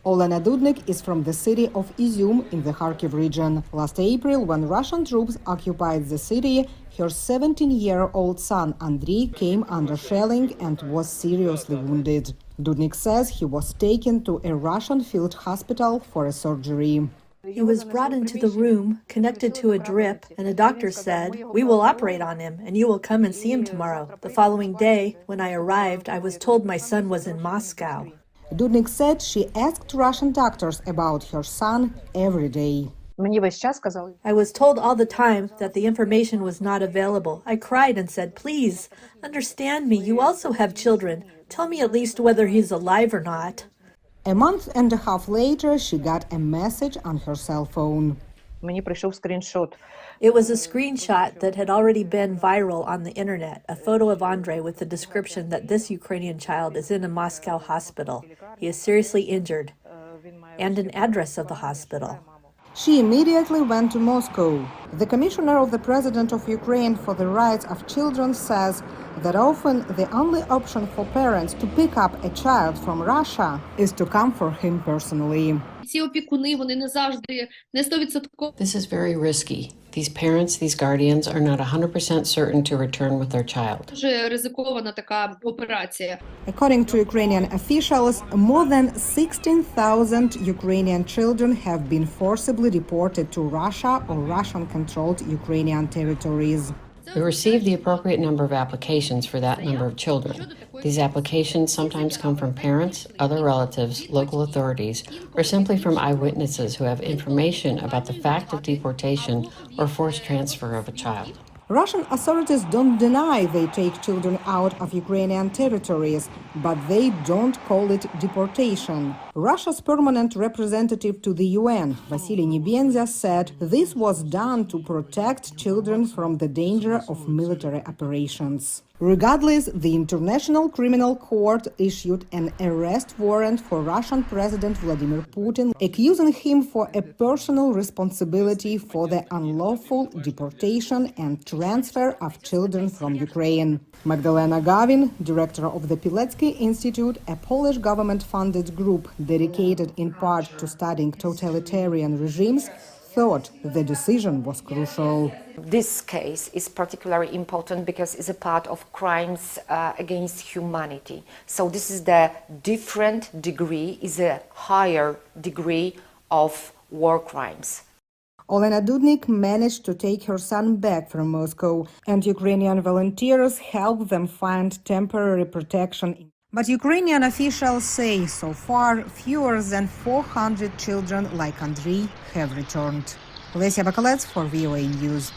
Olena Dudnik is from the city of Izum in the Kharkiv region. Last April, when Russian troops occupied the city, her 17-year-old son Andriy came under shelling and was seriously wounded. Dudnik says he was taken to a Russian field hospital for a surgery. He was brought into the room, connected to a drip, and a doctor said, "We will operate on him, and you will come and see him tomorrow." The following day, when I arrived, I was told my son was in Moscow. Dudnik said she asked Russian doctors about her son every day. I was told all the time that the information was not available. I cried and said, "Please, understand me. You also have children. Tell me at least whether he's alive or not." A month and a half later, she got a message on her cell phone. It was a screenshot that had already been viral on the internet, a photo of Andrei with the description that this Ukrainian child is in a Moscow hospital. He is seriously injured, and an address of the hospital. She immediately went to Moscow. The commissioner of the President of Ukraine for the Rights of Children says that often the only option for parents to pick up a child from Russia is to come for him personally. This is very risky. These parents, these guardians are not 100% certain to return with their child. According to Ukrainian officials, more than 16,000 Ukrainian children have been forcibly deported to Russia or Russian-controlled Ukrainian territories. We receive the appropriate number of applications for that number of children. These applications sometimes come from parents, other relatives, local authorities, or simply from eyewitnesses who have information about the fact of deportation or forced transfer of a child. Russian authorities don't deny they take children out of Ukrainian territories, but they don't call it deportation. Russia's permanent representative to the UN, Vasily Nebenzia, said this was done to protect children from the danger of military operations. Regardless, the International Criminal Court issued an arrest warrant for Russian President Vladimir Putin, accusing him for a personal responsibility for the unlawful deportation and transfer of children from Ukraine. Magdalena Gawin, director of the Pilecki Institute, a Polish government-funded group dedicated in part to studying totalitarian regimes, thought the decision was crucial. This case is particularly important because it's a part of crimes against humanity. So this is the different degree, is a higher degree of war crimes. Olena Dudnik managed to take her son back from Moscow, and Ukrainian volunteers helped them find temporary protection. But Ukrainian officials say so far fewer than 400 children like Andriy have returned. Lesia Bakalets for VOA News.